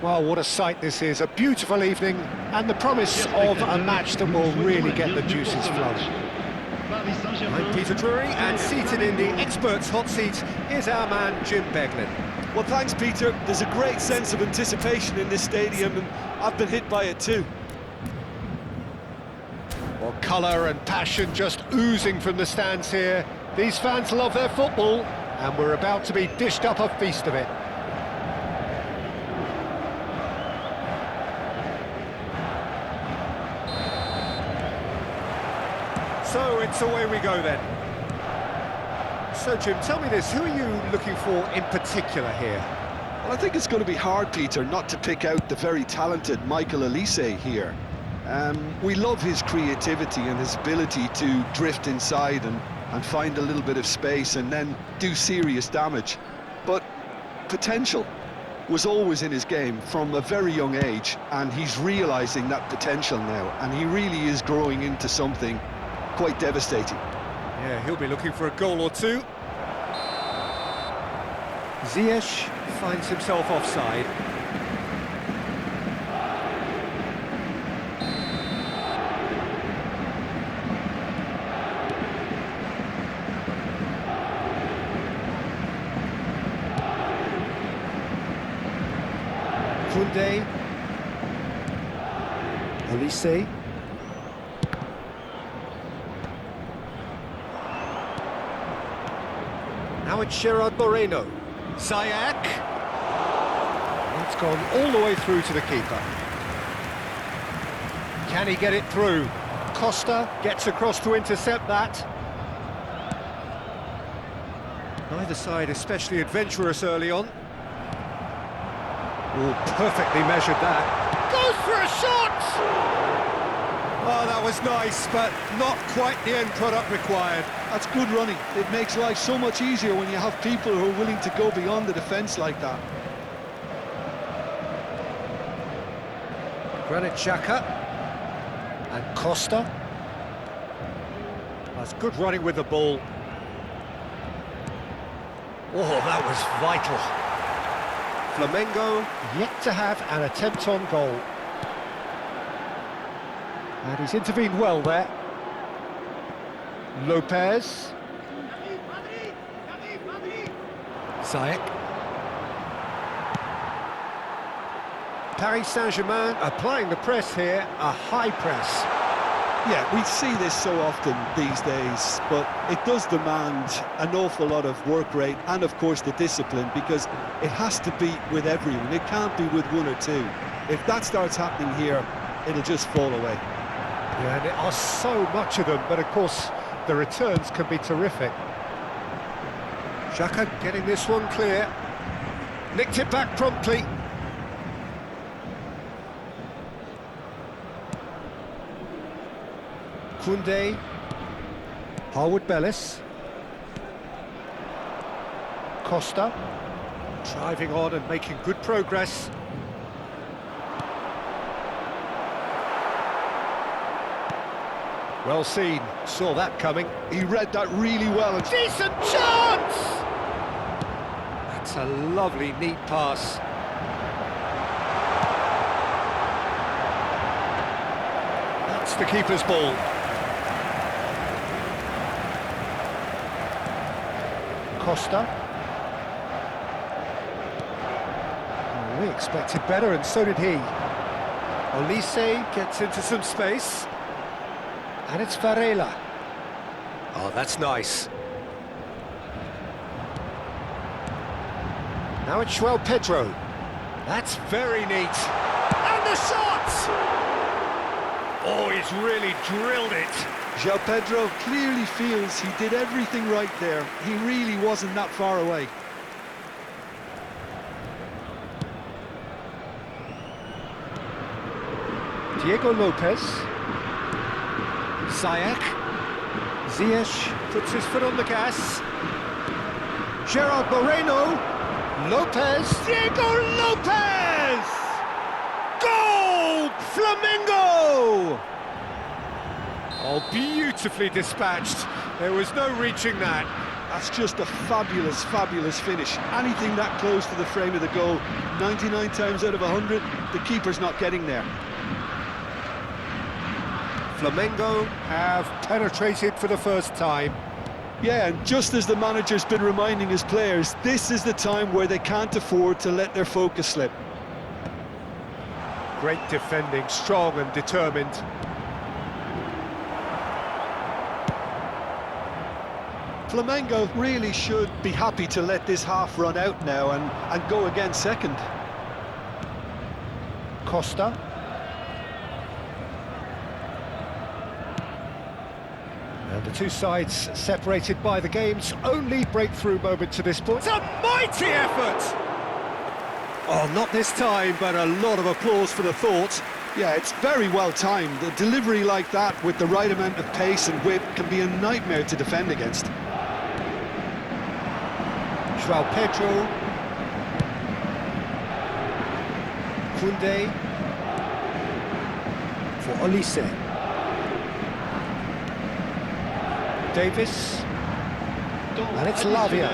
Well, what a sight this is, a beautiful evening, and the promise of a match that will really get the juices flowing. I'm Peter Drury, and seated in the experts' hot seat is our man Jim Beglin. Well, thanks, Peter. There's a great sense of anticipation in this stadium, and I've been hit by it too. Well, colour and passion just oozing from the stands here. These fans love their football, and we're about to be dished up a feast of it. So it's away we go then. So Jim, tell me this, who are you looking for in particular here? Well, I think it's going to be hard, Peter, not to pick out the very talented Michael Elise here. We love his creativity and his ability to drift inside and find a little bit of space and then do serious damage. But potential was always in his game from a very young age, and he's realising that potential now, and he really is growing into something quite devastating. Yeah, he'll be looking for a goal or two. Ziyech finds himself offside. Koundé. Elise. Now it's Gerard Moreno. Ziyech. It's gone all the way through to the keeper. Can he get it through? Costa gets across to intercept that. Neither side especially adventurous early on. Oh, perfectly measured that. Goes for a shot! Oh, that was nice, but not quite the end product required. That's good running. It makes life so much easier when you have people who are willing to go beyond the defence like that. Granit Xhaka and Costa. That's good running with the ball. Oh, that was vital. Flamengo Yet to have an attempt on goal. And he's intervened well there. Lopez. Ziyech. Paris Saint-Germain applying the press here, a high press. Yeah, we see this so often these days, but it does demand an awful lot of work rate and, of course, the discipline, because it has to be with everyone. It can't be with one or two. If that starts happening here, it'll just fall away. Yeah, and there are so much of them, but of course the returns can be terrific. Xhaka getting this one clear. Nicked it back promptly. Koundé. Harwood Bellis. Costa. Driving on and making good progress. Well seen, saw that coming. He read that really well. Decent chance! That's a lovely, neat pass. That's the keeper's ball. Costa. Oh, we expected better, and so did he. Elise gets into some space. And it's Varela. Oh, that's nice. Now it's João Pedro. That's very neat. And the shot! Oh, he's really drilled it. João Pedro clearly feels he did everything right there. He really wasn't that far away. Diego Lopez. Ziyech. Ziyech puts his foot on the gas. Gerard Moreno. Lopez. Diego Lopez! Goal! Flamengo! Oh, beautifully dispatched. There was no reaching that. That's just a fabulous, fabulous finish. Anything that close to the frame of the goal, 99 times out of 100, the keeper's not getting there. Flamengo have penetrated for the first time. Yeah, and just as the manager's been reminding his players, this is the time where they can't afford to let their focus slip. Great defending, strong and determined. Flamengo really should be happy to let this half run out now and go again second. Costa. And the two sides separated by the game's only breakthrough moment to this point. It's a mighty effort! Oh, not this time, but a lot of applause for the thought. Yeah, it's very well timed. A delivery like that with the right amount of pace and whip can be a nightmare to defend against. João Pedro. Koundé. For Olise. Davis. And it's Lavia.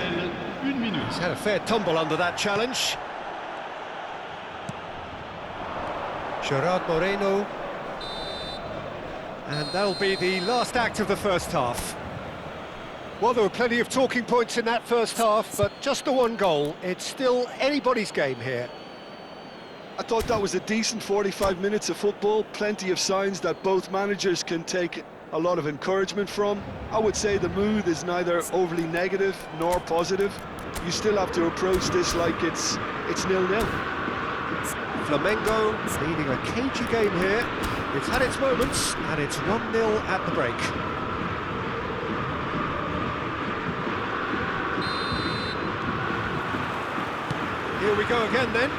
He's had a fair tumble under that challenge. Gerard Moreno. And that'll be the last act of the first half. Well, there were plenty of talking points in that first half, but just the one goal. It's still anybody's game here. I thought that was a decent 45 minutes of football. Plenty of signs that both managers can take a lot of encouragement from. I would say the mood is neither overly negative nor positive. You still have to approach this like it's 0-0. Flamengo leading a cagey game here. It's had its moments, and it's 1-0 at the break. Here we go again then.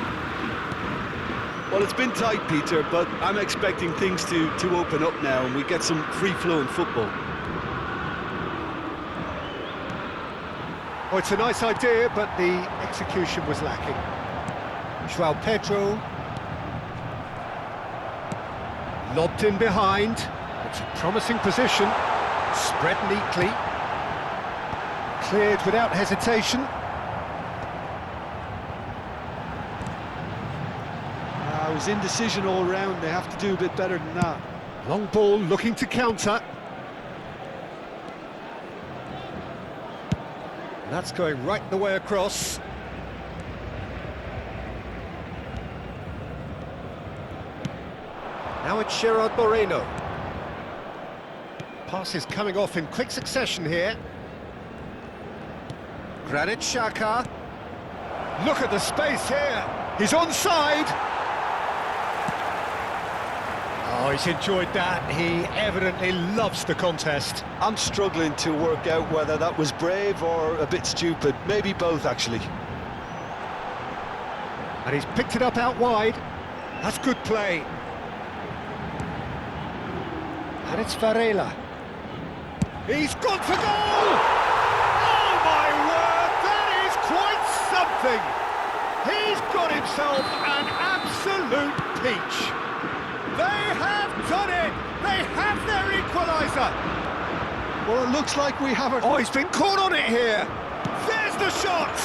Well, it's been tight, Peter, but I'm expecting things to open up now and we get some free-flowing football. Oh, it's a nice idea, but the execution was lacking. João Pedro. Lobbed in behind. It's a promising position. Spread neatly. Cleared without hesitation. It was indecision all round. They have to do a bit better than that. Long ball looking to counter. That's going right the way across. Now it's Gerard Moreno. Pass is coming off in quick succession here. Granit Xhaka. Look at the space here. He's onside. Oh, he's enjoyed that. He evidently loves the contest. I'm struggling to work out whether that was brave or a bit stupid. Maybe both, actually. And he's picked it up out wide. That's good play. And it's Varela. He's gone for goal! Oh, my word! That is quite something! He's got himself an absolute peach. They have done it! They have their equaliser! Well, it looks like we have it. Oh, he's been caught on it here! There's the shot!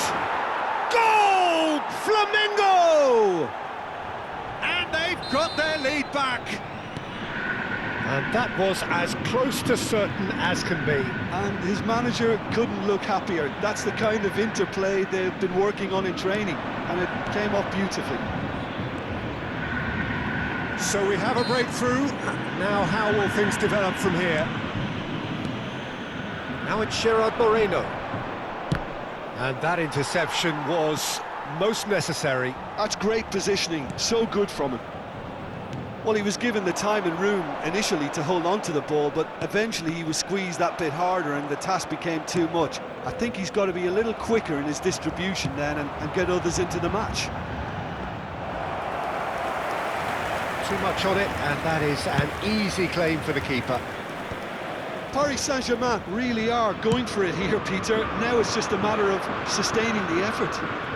Goal! Flamengo! And they've got their lead back. And that was as close to certain as can be. And his manager couldn't look happier. That's the kind of interplay they've been working on in training, and it came off beautifully. So we have a breakthrough. Now how will things develop from here? Now it's Gerard Moreno. And that interception was most necessary. That's great positioning, so good from him. Well, he was given the time and room initially to hold on to the ball, but eventually he was squeezed that bit harder and the task became too much. I think he's got to be a little quicker in his distribution then and get others into the match. Too much on it, and that is an easy claim for the keeper. Paris Saint-Germain really are going for it here, Peter. Now it's just a matter of sustaining the effort.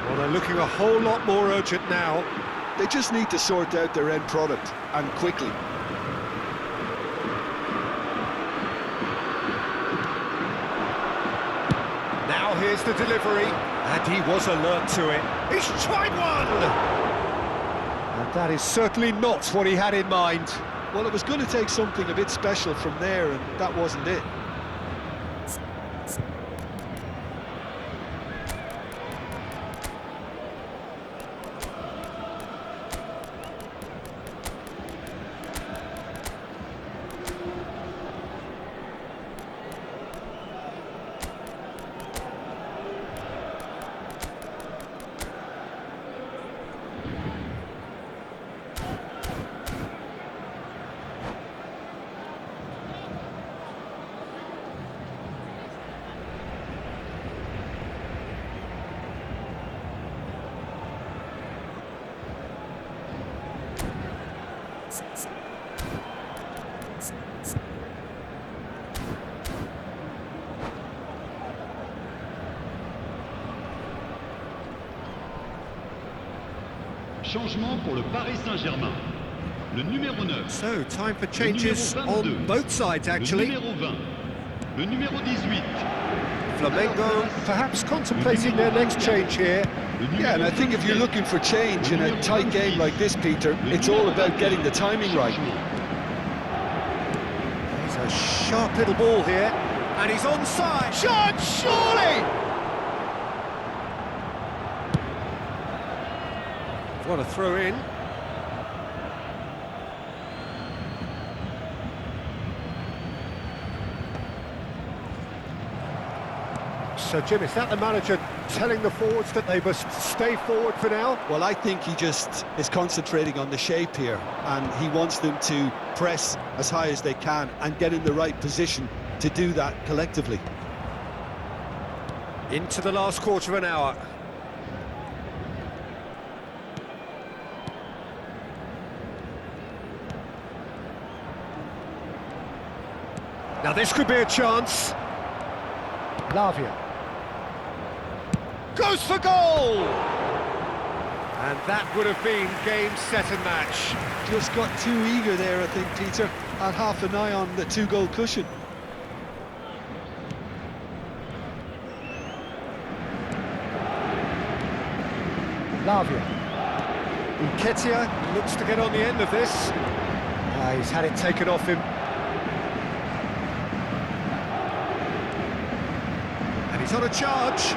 Well, they're looking a whole lot more urgent now. They just need to sort out their end product, and quickly. Now Now here's the delivery, and he was alert to it. He's tried one! And that is certainly not what he had in mind. Well, it was going to take something a bit special from there, and that wasn't it. Changement pour le Paris Saint-Germain. Le numéro 9. So, time for changes on both sides, actually. Le numéro 20. Le numéro 18. Flamengo perhaps contemplating their next change here. Yeah, and I think if you're looking for change in a tight game like this, Peter, it's all about getting the timing right. He's a sharp little ball here, and he's onside. Shot, surely! What a throw in. So, Jim, is that the manager telling the forwards that they must stay forward for now? Well, I think he just is concentrating on the shape here, and he wants them to press as high as they can and get in the right position to do that collectively. Into the last quarter of an hour. Now this could be a chance. Lavia. Goes for goal! And that would have been game, set and match. Just got too eager there, I think, Peter. Had half an eye on the two-goal cushion. Lavia. Nketiah looks to get on the end of this. He's had it taken off him. And he's on a charge.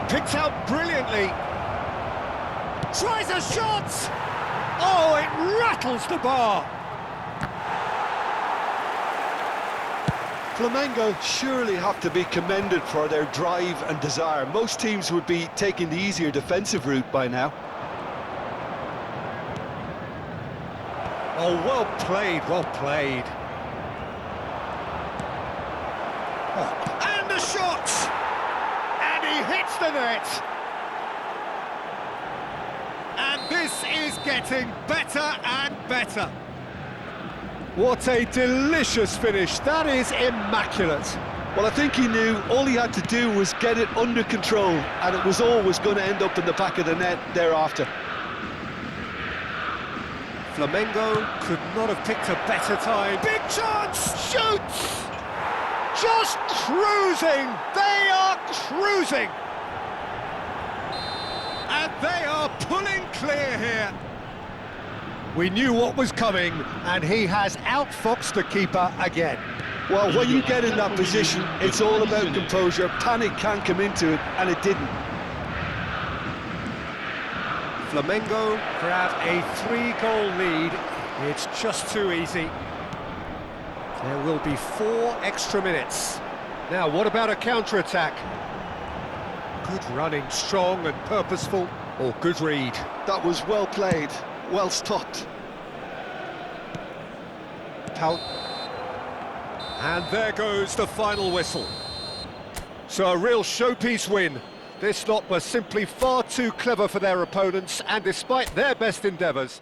Picked out brilliantly. Tries a shot! Oh, it rattles the bar. Flamengo surely have to be commended for their drive and desire. Most teams would be taking the easier defensive route by now. Oh, well played, well played. Oh, and the shot! And he hits the net! And this is getting better and better. What a delicious finish. That is immaculate. Well, I think he knew all he had to do was get it under control, and it was always going to end up in the back of the net thereafter. Flamengo could not have picked a better time. Big chance! Shoots! Just cruising! They are cruising! And they are pulling clear here. We knew what was coming, and he has outfoxed the keeper again. Well, when you get in that position, it's all about composure. Panic can come into it, and it didn't. Flamengo grab a 3-goal lead. It's just too easy. There will be 4 extra minutes. Now, what about a counter-attack? Good running, strong and purposeful, or good read. That was well played, well stopped. And there goes the final whistle. So a real showpiece win. This lot were simply far too clever for their opponents, and despite their best endeavours,